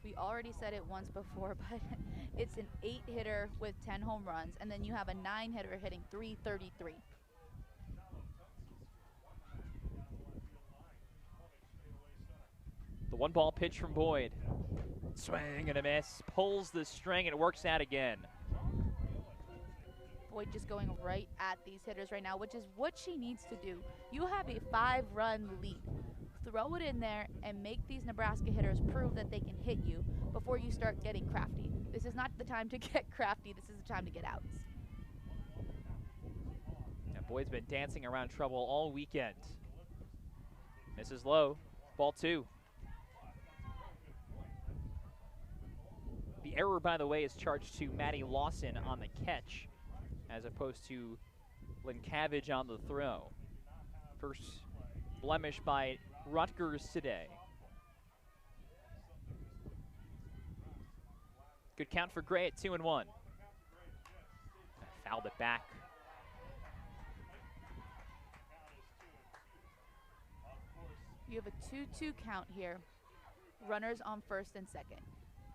We already said it once before, but it's an 8-hitter with 10 home runs, and then you have a 9-hitter hitting 333. The 1-ball pitch from Boyd. Swing and a miss. Pulls the string and it works out again. Boyd just going right at these hitters right now, which is what she needs to do. You have a 5-run lead. Throw it in there and make these Nebraska hitters prove that they can hit you before you start getting crafty. This is not the time to get crafty. This is the time to get outs. And Boyd's been dancing around trouble all weekend. Misses low. Ball 2. The error, by the way, is charged to Maddie Lawson on the catch as opposed to Linkavage on the throw. First blemish by Rutgers today. Good count for Gray at 2-1. Fouled it back. You have a 2-2 count here. Runners on first and second.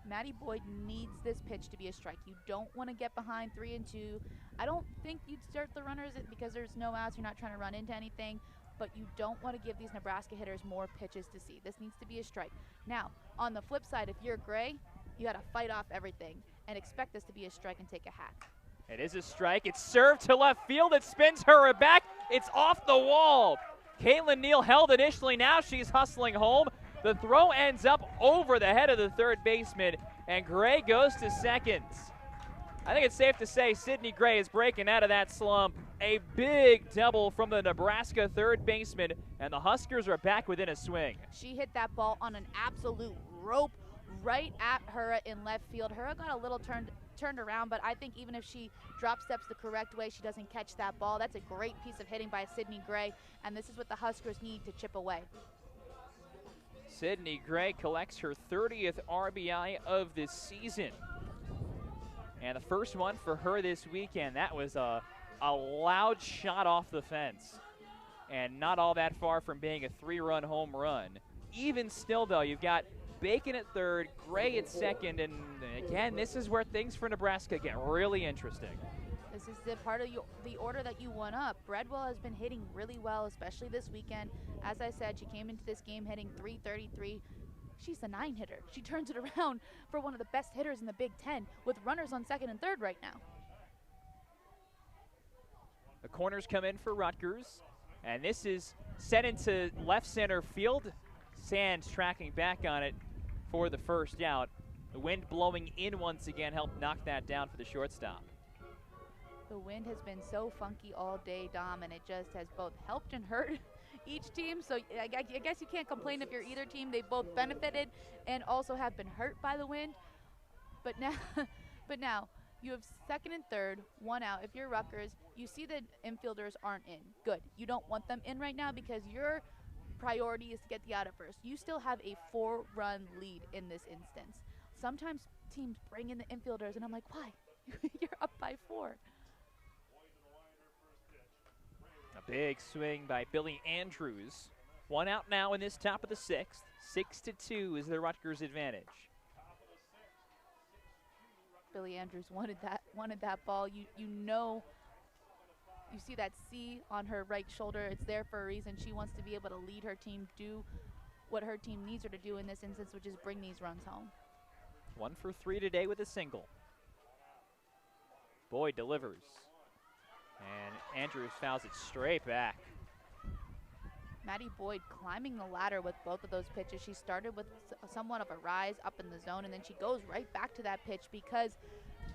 Maddie Boyd needs this pitch to be a strike. You don't want to get behind 3-2. I don't think you'd start the runners because there's no outs. You're not trying to run into anything, but you don't want to give these Nebraska hitters more pitches to see. This needs to be a strike. Now, on the flip side, if you're Gray, you got to fight off everything and expect this to be a strike and take a hack. It is a strike. It's served to left field. It spins her back. It's off the wall. Caitlin Neal held initially. Now she's hustling home. The throw ends up over the head of the third baseman, and Gray goes to second. I think it's safe to say Sydney Gray is breaking out of that slump. A big double from the Nebraska third baseman, and the Huskers are back within a swing. She hit that ball on an absolute rope right at Hura in left field. Hura got a little turned around, but I think even if she drop steps the correct way, she doesn't catch that ball. That's a great piece of hitting by Sydney Gray, and this is what the Huskers need to chip away. Sydney Gray collects her 30th RBI of this season. And the first one for her this weekend. That was a loud shot off the fence. And not all that far from being a 3-run home run. Even still, though, you've got Bacon at third, Gray at second, and again, this is where things for Nebraska get really interesting. This is the part of the order that you won up. Breadwell has been hitting really well, especially this weekend. As I said, she came into this game hitting 333. She's a 9-hitter. She turns it around for one of the best hitters in the Big Ten with runners on second and third right now. The corners come in for Rutgers, and this is set into left center field. Sands tracking back on it for the first out. The wind blowing in once again helped knock that down for the shortstop. The wind has been so funky all day, Dom, and it just has both helped and hurt each team. So I guess you can't complain if you're either team. They've both benefited and also have been hurt by the wind. But now you have second and third, 1 out. If you're Rutgers, you see that infielders aren't in. Good. You don't want them in right now because your priority is to get the out at first. You still have a 4-run lead in this instance. Sometimes teams bring in the infielders, and I'm like, why? You're up by 4. A big swing by Billy Andrews. 1 out now in this top of the 6th. 6-2 is the Rutgers advantage. Billy Andrews wanted that ball. You know, you see that C on her right shoulder. It's there for a reason. She wants to be able to lead her team, do what her team needs her to do in this instance, which is bring these runs home. 1 for 3 today with a single. Boyd delivers. And Andrews fouls it straight back. Maddie Boyd climbing the ladder with both of those pitches. She started with somewhat of a rise up in the zone, and then she goes right back to that pitch because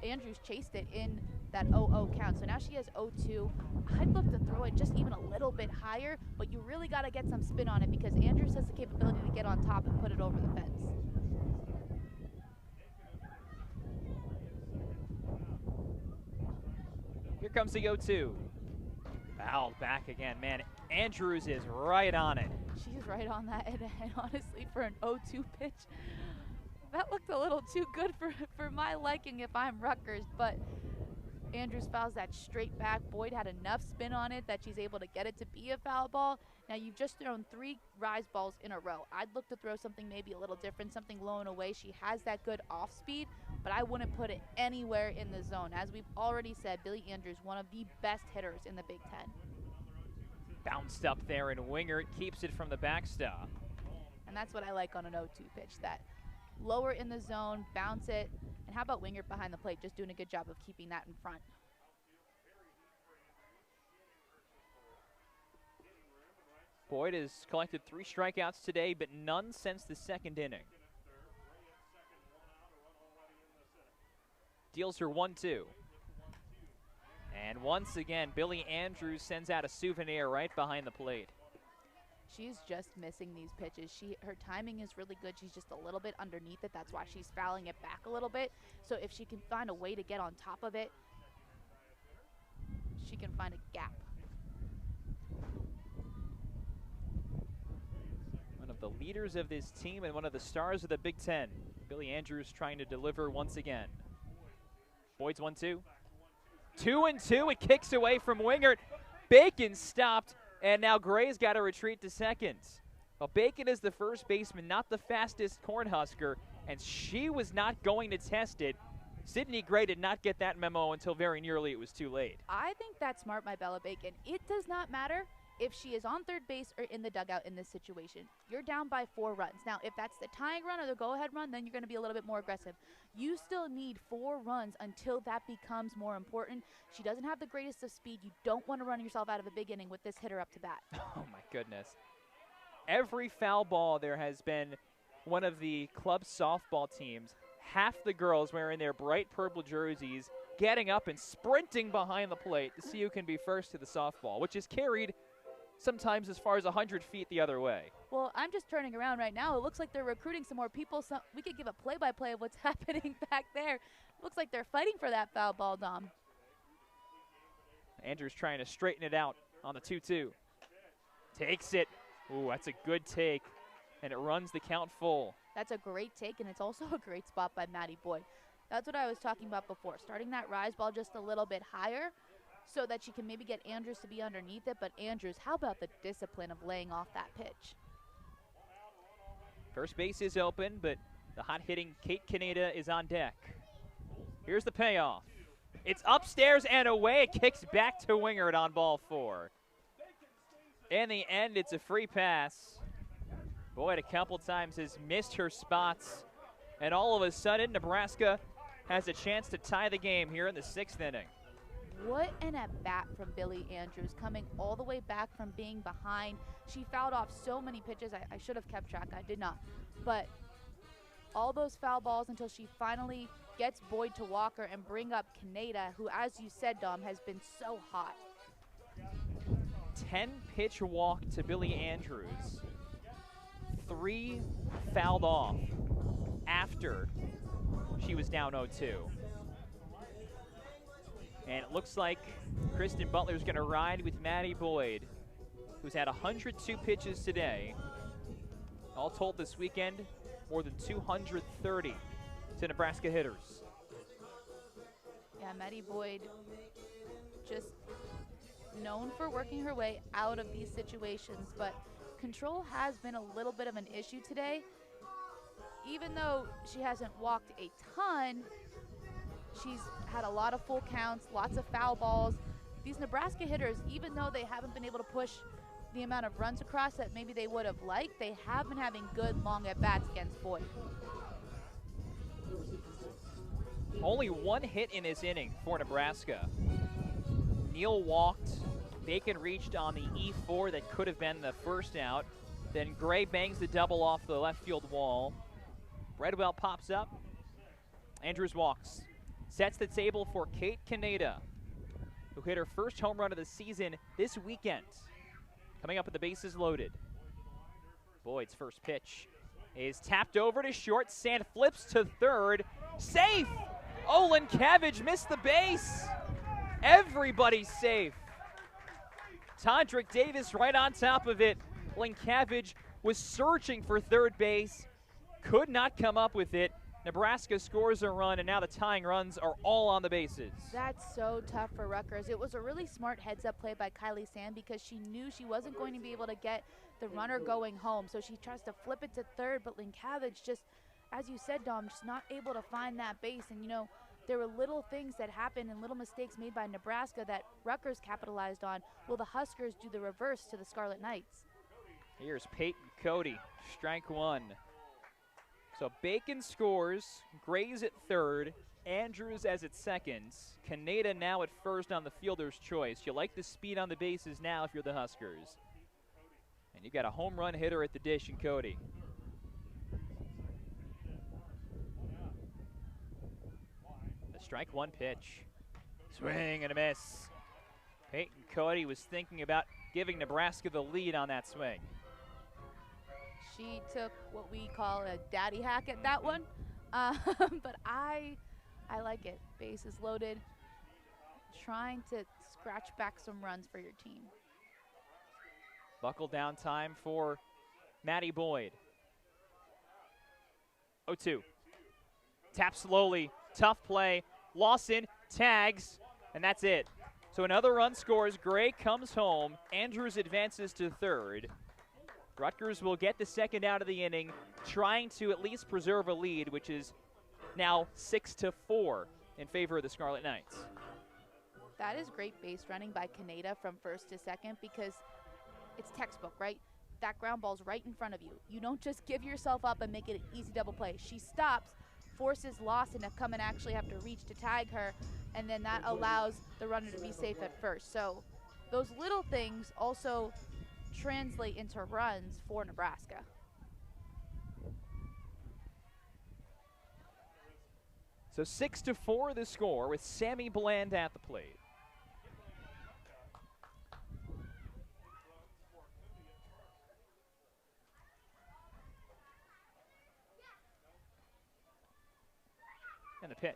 Andrews chased it in that 0-0 count. So now she has 0-2. I'd look to throw it just even a little bit higher, but you really got to get some spin on it because Andrews has the capability to get on top and put it over the fence. Here comes the 0-2. Fouled back again. Man, Andrews is right on it. She's right on that, and honestly, for an 0-2 pitch, that looked a little too good for my liking if I'm Rutgers, but Andrews fouls that straight back. Boyd had enough spin on it that she's able to get it to be a foul ball. Now you've just thrown 3 rise balls in a row. I'd look to throw something maybe a little different, something low and away. She has that good off speed, but I wouldn't put it anywhere in the zone. As we've already said, Billie Andrews, one of the best hitters in the Big Ten. Bounced up there, and Wingert keeps it from the backstop. And that's what I like on an 0-2 pitch, that lower in the zone, bounce it. And how about Wingert behind the plate, just doing a good job of keeping that in front. Boyd has collected 3 strikeouts today, but none since the 2nd inning. Deals her 1-2. And once again, Billie Andrews sends out a souvenir right behind the plate. She's just missing these pitches. Her timing is really good. She's just a little bit underneath it. That's why she's fouling it back a little bit. So if she can find a way to get on top of it, she can find a gap. One of the leaders of this team and one of the stars of the Big Ten. Billie Andrews trying to deliver once again. Boyd's 1-2. 2-2, it kicks away from Wingert. Bacon stopped, and now Gray's got to retreat to second. Well, Bacon is the first baseman, not the fastest Cornhusker, and she was not going to test it. Sydney Gray did not get that memo until very nearly it was too late. I think that's smart by Bella Bacon. It does not matter if she is on third base or in the dugout in this situation. You're down by 4 runs. Now, if that's the tying run or the go-ahead run, then you're going to be a little bit more aggressive. You still need 4 runs until that becomes more important. She doesn't have the greatest of speed. You don't want to run yourself out of a big inning with this hitter up to bat. Oh, my goodness. Every foul ball, there has been one of the club softball teams, half the girls wearing their bright purple jerseys, getting up and sprinting behind the plate to see who can be first to the softball, which is carried sometimes as far as 100 feet the other way. Well, I'm just turning around right now. It looks like they're recruiting some more people. So we could give a play-by-play of what's happening back there. Looks like they're fighting for that foul ball, Dom. Andrews trying to straighten it out on the 2-2. Takes it. Ooh, that's a good take. And it runs the count full. That's a great take, and it's also a great spot by Maddie Boyd. That's what I was talking about before. Starting that rise ball just a little bit higher so that she can maybe get Andrews to be underneath it. But Andrews, how about the discipline of laying off that pitch? First base is open, but the hot-hitting Kate Kaneda is on deck. Here's the payoff. It's upstairs and away. It kicks back to Wingert on ball 4. In the end, it's a free pass. Boyd a couple times has missed her spots. And all of a sudden, Nebraska has a chance to tie the game here in the 6th inning. What an at-bat from Billie Andrews, coming all the way back from being behind. She fouled off so many pitches. I should have kept track. I did not. But all those foul balls until she finally gets Boyd to walk her and bring up Kaneda, who, as you said, Dom, has been so hot. 10-pitch walk to Billie Andrews. 3 fouled off after she was down 0-2. And it looks like Kristen Butler's going to ride with Maddie Boyd, who's had 102 pitches today. All told this weekend, more than 230 to Nebraska hitters. Yeah, Maddie Boyd just known for working her way out of these situations, but control has been a little bit of an issue today. Even though she hasn't walked a ton, she's had a lot of full counts, lots of foul balls. These Nebraska hitters, even though they haven't been able to push the amount of runs across that maybe they would have liked, they have been having good long at-bats against Boyd. Only 1 hit in this inning for Nebraska. Neal walked. Bacon reached on the E4 that could have been the first out. Then Gray bangs the double off the left field wall. Redwell pops up. Andrews walks. Sets the table for Kate Kaneda, who hit her first home run of the season this weekend. Coming up with the bases loaded. Boyd's first pitch is tapped over to short. Sand flips to third. Safe! Olin Cabbage missed the base. Everybody's safe. Tondrick Davis right on top of it. Olin Cabbage was searching for third base. Could not come up with it. Nebraska scores a run, and now the tying runs are all on the bases. That's so tough for Rutgers. It was a really smart heads-up play by Kylie Sand because she knew she wasn't going to be able to get the runner going home. So she tries to flip it to third, but Linkavage just, as you said, Dom, just not able to find that base. And, you know, there were little things that happened and little mistakes made by Nebraska that Rutgers capitalized on. Will the Huskers do the reverse to the Scarlet Knights? Here's Peyton Cody, strike one. So Bacon scores, Grays at third, Andrews as at second, Kaneda now at first on the fielder's choice. You like the speed on the bases now if you're the Huskers. And you got a home run hitter at the dish in Cody. The strike one pitch. Swing and a miss. Peyton Cody was thinking about giving Nebraska the lead on that swing. She took what we call a daddy hack at that one, but I like it. Base is loaded, trying to scratch back some runs for your team. Buckle down time for Maddie Boyd. 0-2. Tap slowly, tough play. Lawson tags, and that's it. So another run scores. Gray comes home. Andrews advances to third. Rutgers will get the second out of the inning, trying to at least preserve a lead, which is now 6-4 in favor of the Scarlet Knights. That is great base running by Kaneda from first to second because it's textbook, right? That ground ball's right in front of you. You don't just give yourself up and make it an easy double play. She stops, forces Lawson to come and actually have to reach to tag her, and then that allows the runner to be safe at first. So those little things also translate into runs for Nebraska. So 6-4 the score with Sammy Bland at the plate. And the pitch.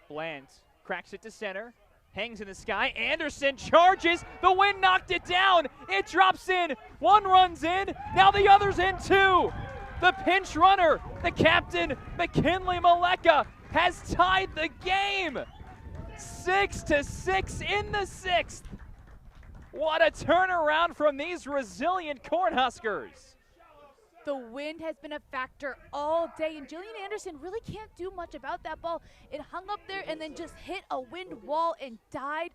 Bland cracks it to center. Hangs in the sky. Anderson charges. The wind knocked it down. It drops in. One runs in. Now the other's in too. The pinch runner, the captain, McKinley Maleka, has tied the game. 6-6 in the sixth. What a turnaround from these resilient Cornhuskers. The wind has been a factor all day, and Jillian Anderson really can't do much about that ball. It hung up there and then just hit a wind wall and died.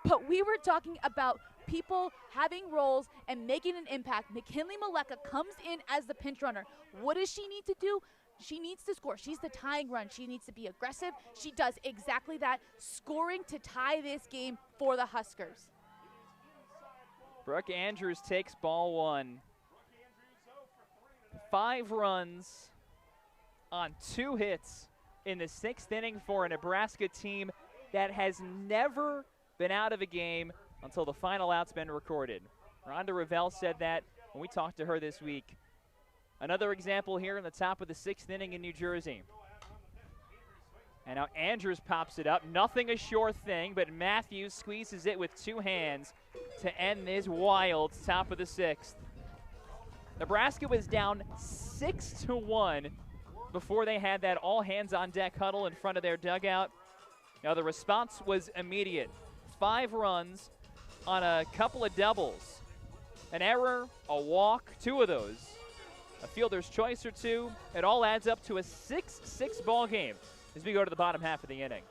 But we were talking about people having roles and making an impact. McKinley Maleka comes in as the pinch runner. What does she need to do? She needs to score. She's the tying run. She needs to be aggressive. She does exactly that, scoring to tie this game for the Huskers. Brooke Andrews takes ball one. 5 runs on 2 hits in the sixth inning for a Nebraska team that has never been out of a game until the final out's been recorded. Rhonda Revelle said that when we talked to her this week. Another example here in the top of the sixth inning in New Jersey. And now Andrews pops it up. Nothing a sure thing, but Matthews squeezes it with 2 hands to end this wild top of the sixth. Nebraska was down 6-1 before they had that all-hands-on-deck huddle in front of their dugout. Now the response was immediate. 5 runs on a couple of doubles. An error, a walk, 2 of those. A fielder's choice or 2. It all adds up to a 6-6 ball game as we go to the bottom half of the inning.